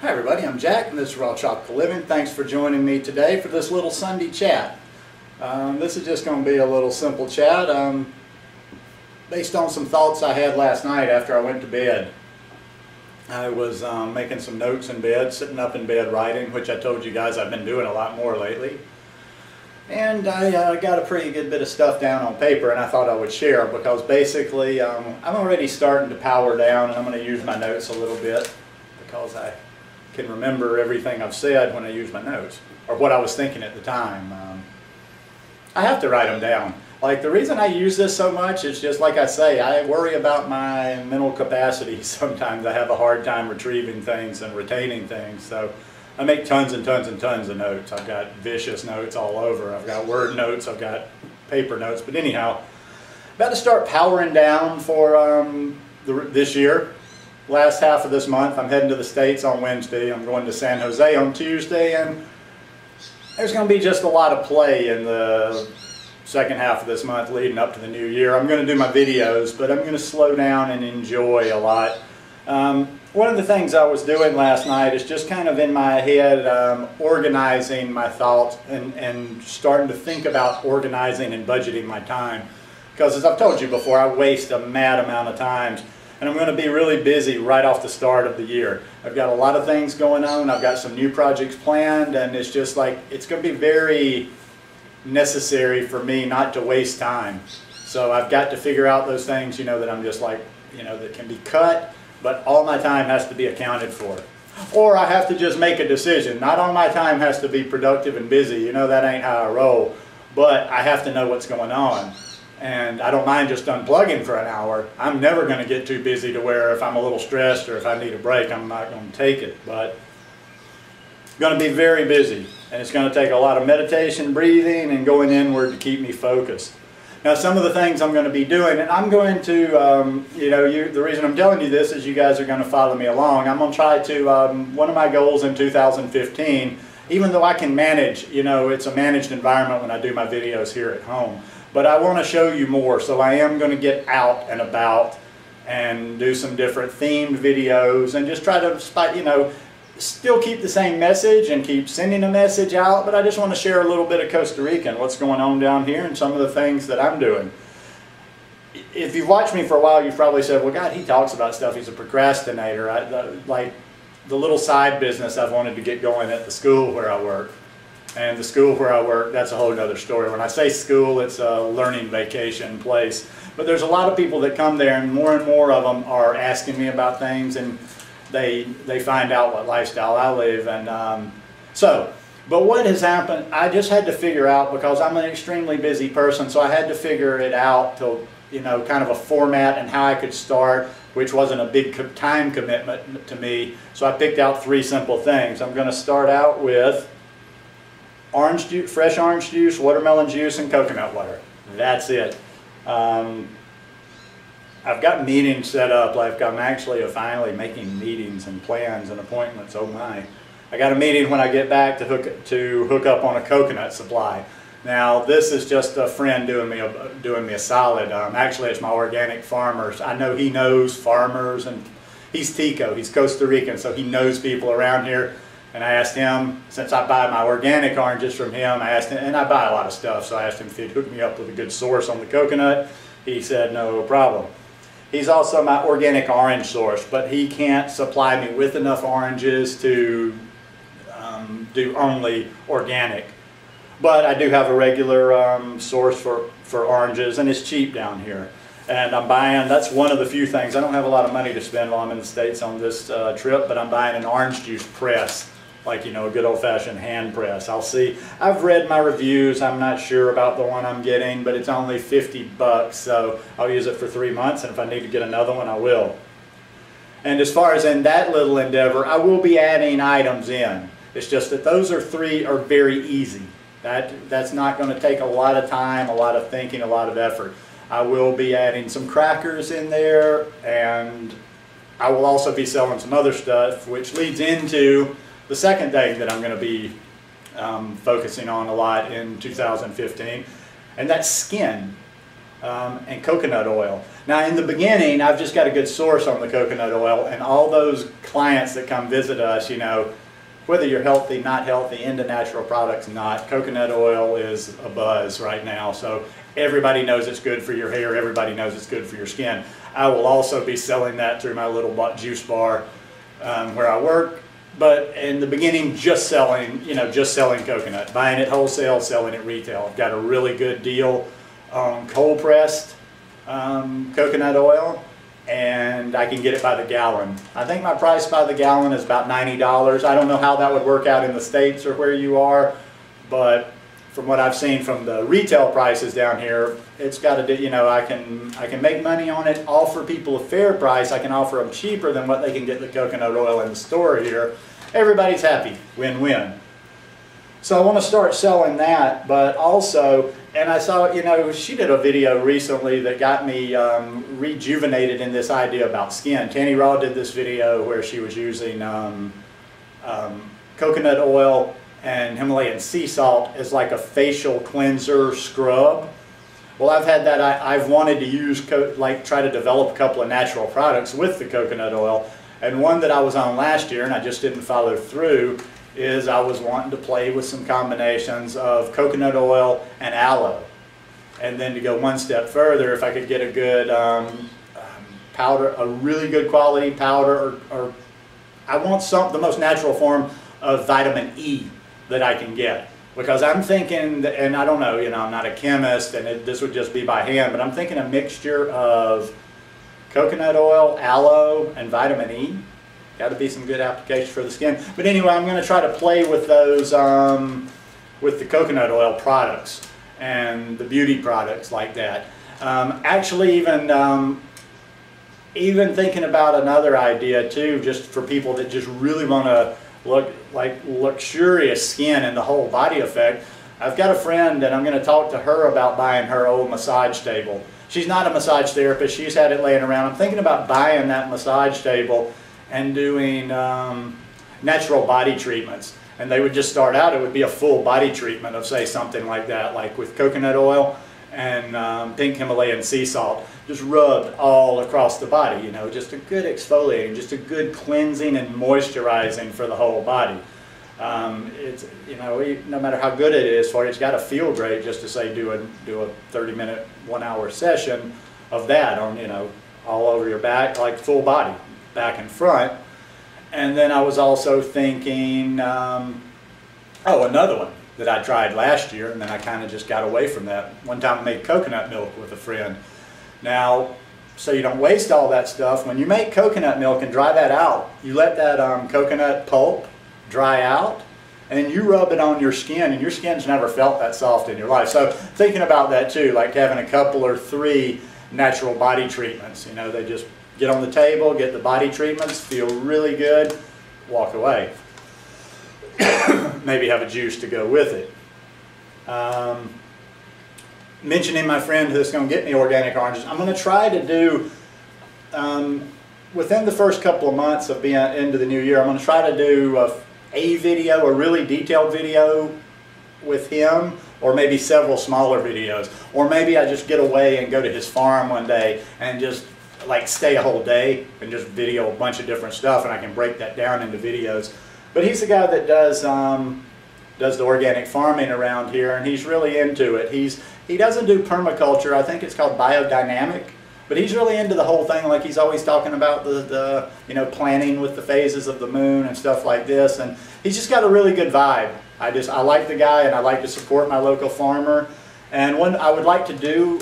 Hi everybody, I'm Jack and this is Raw Tropical Living. Thanks for joining me today for this little Sunday chat. This is just going to be a little simple chat based on some thoughts I had last night after I went to bed. I was making some notes in bed, sitting up in bed writing, which I told you guys I've been doing a lot more lately. And I got a pretty good bit of stuff down on paper, and I thought I would share because basically I'm already starting to power down, and I'm going to use my notes a little bit because I can remember everything I've said when I use my notes, or what I was thinking at the time. I have to write them down. Like, the reason I use this so much is just like I say, I worry about my mental capacity. Sometimes I have a hard time retrieving things and retaining things, so I make tons and tons and tons of notes. I've got vicious notes all over. I've got word notes, I've got paper notes, but anyhow, about to start powering down for this year. Last half of this month, I'm heading to the States on Wednesday. I'm going to San Jose on Tuesday, and there's going to be just a lot of play in the second half of this month leading up to the new year. I'm going to do my videos, but I'm going to slow down and enjoy a lot. One of the things I was doing last night is just kind of in my head organizing my thoughts and starting to think about organizing and budgeting my time. Because as I've told you before, I waste a mad amount of time. And I'm going to be really busy right off the start of the year. I've got a lot of things going on. I've got some new projects planned, and it's just like, it's going to be very necessary for me not to waste time. So I've got to figure out those things, you know, that I'm just like, you know, that can be cut, but all my time has to be accounted for. Or I have to just make a decision. Not all my time has to be productive and busy. You know, that ain't how I roll. But I have to know what's going on. And I don't mind just unplugging for an hour. I'm never going to get too busy to where if I'm a little stressed or if I need a break, I'm not going to take it. But I'm going to be very busy. And it's going to take a lot of meditation, breathing, and going inward to keep me focused. Now, some of the things I'm going to be doing, and I'm going to, you know, the reason I'm telling you this is you guys are going to follow me along. I'm going to try to, one of my goals in 2015, even though I can manage, you know, it's a managed environment when I do my videos here at home. But I want to show you more, so I am going to get out and about and do some different themed videos and just try to, you know, still keep the same message and keep sending a message out, but I just want to share a little bit of Costa Rica and what's going on down here and some of the things that I'm doing. If you've watched me for a while, you've probably said, well, God, he talks about stuff, he's a procrastinator. Like the little side business I've wanted to get going at the school where I work. And the school where I work, that's a whole other story. When I say school, it's a learning vacation place. But there's a lot of people that come there, and more of them are asking me about things, and they find out what lifestyle I live. And but what has happened, I just had to figure out, because I'm an extremely busy person, so I had to figure it out to, you know, kind of a format and how I could start, which wasn't a big time commitment to me. So I picked out 3 simple things. I'm going to start out with orange juice, fresh orange juice, watermelon juice, and coconut water. That's it. I've got meetings set up. Like, I'm actually finally making meetings and plans and appointments. Oh my! I got a meeting when I get back to hook up on a coconut supply. Now, this is just a friend doing me a solid. Actually, it's my organic farmers. I know he knows farmers, and he's Tico. He's Costa Rican, so he knows people around here. And I asked him, since I buy my organic oranges from him, I asked him, and I buy a lot of stuff, so I asked him if he'd hook me up with a good source on the coconut. He said no problem. He's also my organic orange source, but he can't supply me with enough oranges to do only organic. But I do have a regular source for oranges, and it's cheap down here. And I'm buying, that's one of the few things. I don't have a lot of money to spend while I'm in the States on this trip, but I'm buying an orange juice press. Like, you know, a good old-fashioned hand press. I'll see. I've read my reviews. I'm not sure about the one I'm getting, but it's only 50 bucks, so I'll use it for 3 months, and if I need to get another one, I will. And as far as in that little endeavor, I will be adding items in. It's just that those 3 are very easy. That's not going to take a lot of time, a lot of thinking, a lot of effort. I will be adding some crackers in there, and I will also be selling some other stuff, which leads into the second thing that I'm going to be focusing on a lot in 2015, and that's skin. and coconut oil. Now in the beginning, I've just got a good source on the coconut oil, and all those clients that come visit us, you know, whether you're healthy, not healthy, into natural products, not, coconut oil is a buzz right now. So everybody knows it's good for your hair, everybody knows it's good for your skin. I will also be selling that through my little juice bar where I work. But in the beginning, just selling, you know, just selling coconut, buying it wholesale, selling it retail. I've got a really good deal on cold pressed coconut oil, and I can get it by the gallon. I think my price by the gallon is about $90. I don't know how that would work out in the States or where you are, but from what I've seen from the retail prices down here, it's got to do, you know, I can make money on it, offer people a fair price. I can offer them cheaper than what they can get the coconut oil in the store here. Everybody's happy, win-win. So I want to start selling that, but also, and I saw, you know, she did a video recently that got me rejuvenated in this idea about skin. Tanny Raw did this video where she was using coconut oil and Himalayan sea salt as like a facial cleanser scrub. Well, I've had that, I've wanted to use, try to develop a couple of natural products with the coconut oil, and one that I was on last year and I just didn't follow through is I was wanting to play with some combinations of coconut oil and aloe. And then to go one step further, if I could get a good powder, a really good quality powder, or I want the most natural form of vitamin E that I can get. Because I'm thinking, that, and I don't know, you know, I'm not a chemist and this would just be by hand, but I'm thinking a mixture of coconut oil, aloe, and vitamin E. Got to be some good application for the skin. But anyway, I'm going to try to play with those, with the coconut oil products and the beauty products like that. Actually, even thinking about another idea too, just for people that just really want to look like luxurious skin and the whole body effect. I've got a friend and I'm going to talk to her about buying her old massage table. She's not a massage therapist. She's had it laying around. I'm thinking about buying that massage table and doing natural body treatments. And they would just start out, it would be a full body treatment of, say, something like that, like with coconut oil and pink Himalayan sea salt, just rubbed all across the body, you know, just a good exfoliating, just a good cleansing and moisturizing for the whole body. It's, you know, no matter how good it is for you, it's got to feel great just to say do a 30-minute, 1-hour session of that on, you know, all over your back, like full body, back and front. And then I was also thinking, oh, another one that I tried last year, and then I kind of just got away from that. One time I made coconut milk with a friend. Now, so you don't waste all that stuff, when you make coconut milk and dry that out, you let that coconut pulp dry out, and you rub it on your skin, and your skin's never felt that soft in your life. So thinking about that too, like having a couple or 3 natural body treatments. You know, they just get on the table, get the body treatments, feel really good, walk away. Maybe have a juice to go with it. Mentioning my friend who's going to get me organic oranges, I'm going to try to do, within the first couple of months of being into the new year, I'm going to try to do a video, a really detailed video with him, or maybe several smaller videos. Or maybe I just get away and go to his farm one day and just like stay a whole day and just video a bunch of different stuff, and I can break that down into videos. But he's the guy that does the organic farming around here, and he's really into it. He doesn't do permaculture. I think it's called biodynamic, but he's really into the whole thing. Like he's always talking about the you know, planning with the phases of the moon and stuff like this, and he's just got a really good vibe. I like the guy, and I like to support my local farmer. And I would like to do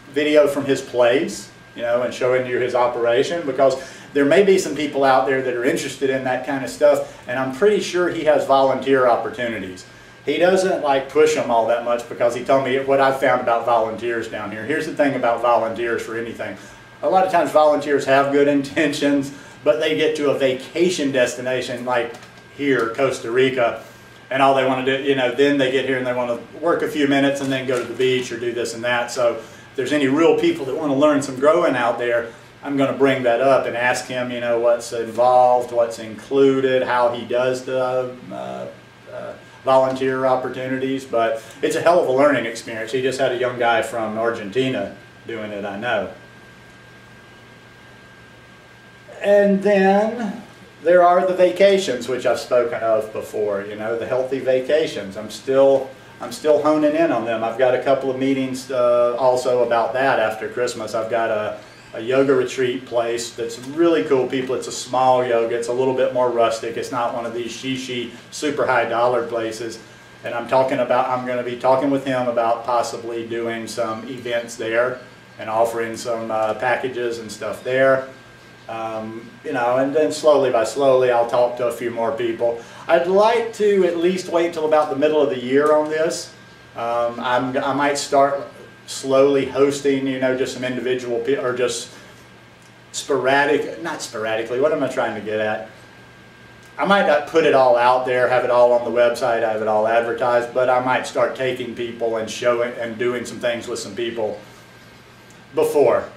video from his place, you know, and showing you his operation, because there may be some people out there that are interested in that kind of stuff, and I'm pretty sure he has volunteer opportunities. He doesn't like push them all that much, because he told me what I've found about volunteers down here. Here's the thing about volunteers for anything. A lot of times volunteers have good intentions, but they get to a vacation destination like here, Costa Rica, and all they want to do, you know, then they get here and they want to work a few minutes and then go to the beach or do this and that. So if there's any real people that want to learn some growing out there, I'm going to bring that up and ask him, you know, what's involved, what's included, how he does the volunteer opportunities, but it's a hell of a learning experience. He just had a young guy from Argentina doing it, I know. And then there are the vacations, which I've spoken of before, you know, the healthy vacations. I'm still honing in on them. I've got a couple of meetings also about that after Christmas. I've got a yoga retreat place that's really cool people. It's a small yoga. It's a little bit more rustic. It's not one of these shishi super high dollar places. And I'm going to be talking with him about possibly doing some events there and offering some packages and stuff there. You know, and then slowly by slowly I'll talk to a few more people. I'd like to at least wait till about the middle of the year on this. I might start slowly hosting, you know, just some individual people, or just not sporadically, what am I trying to get at? I might not put it all out there, have it all on the website, have it all advertised, but I might start taking people and showing and doing some things with some people before,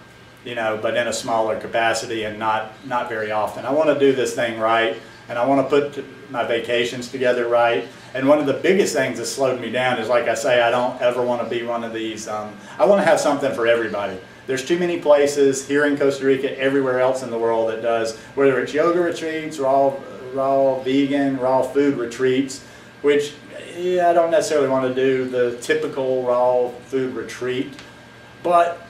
you know, but in a smaller capacity and not very often. I want to do this thing right, and I want to put my vacations together right. And one of the biggest things that slowed me down is, like I say, I don't ever want to be one of these, I want to have something for everybody. There's too many places here in Costa Rica, everywhere else in the world that does, whether it's yoga retreats, raw vegan, raw food retreats, which I don't necessarily want to do the typical raw food retreat, but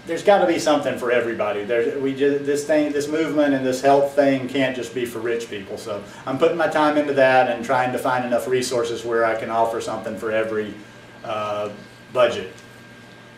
there's got to be something for everybody. This movement and this health thing can't just be for rich people. So I'm putting my time into that and trying to find enough resources where I can offer something for every budget.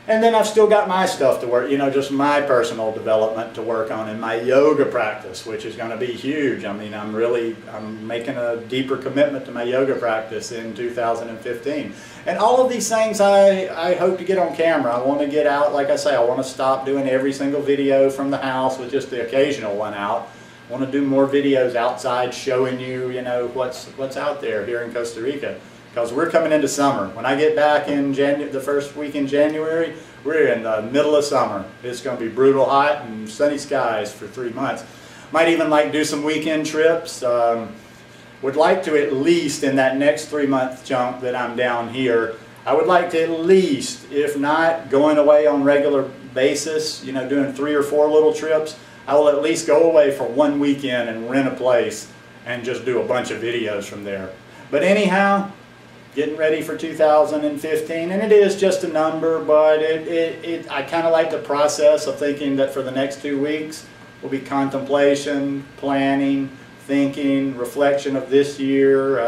And then I've still got my stuff to work, you know, just my personal development to work on, and my yoga practice, which is going to be huge. I mean, I'm making a deeper commitment to my yoga practice in 2015. And all of these things I hope to get on camera. I want to get out, like I say, I want to stop doing every single video from the house with just the occasional one out. I want to do more videos outside showing you, you know, what's out there here in Costa Rica. Because we're coming into summer. When I get back in the first week in January, we're in the middle of summer. It's going to be brutal hot and sunny skies for 3 months. Might even like do some weekend trips. Would like to at least in that next 3-month chunk that I'm down here, I would like to at least, if not going away on regular basis, you know, doing 3 or 4 little trips, I will at least go away for 1 weekend and rent a place and just do a bunch of videos from there. But anyhow, getting ready for 2015, and it is just a number, but I kind of like the process of thinking that for the next 2 weeks will be contemplation, planning, thinking, reflection of this year,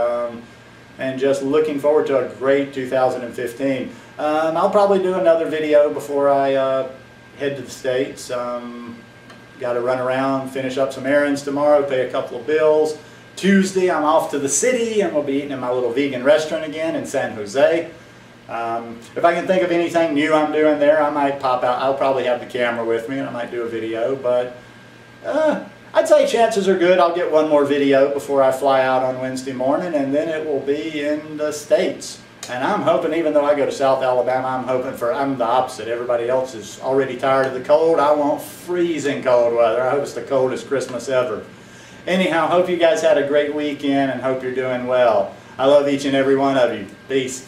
and just looking forward to a great 2015. I'll probably do another video before I head to the States. Got to run around, finish up some errands tomorrow, pay a couple of bills. Tuesday I'm off to the city and we'll be eating in my little vegan restaurant again in San Jose. If I can think of anything new I'm doing there, I might pop out. I'll probably have the camera with me and I might do a video, but I'd say chances are good I'll get one more video before I fly out on Wednesday morning, and then it will be in the States. And I'm hoping, even though I go to South Alabama, I'm the opposite. Everybody else is already tired of the cold. I want freezing cold weather. I hope it's the coldest Christmas ever. Anyhow, hope you guys had a great weekend and hope you're doing well. I love each and every one of you. Peace.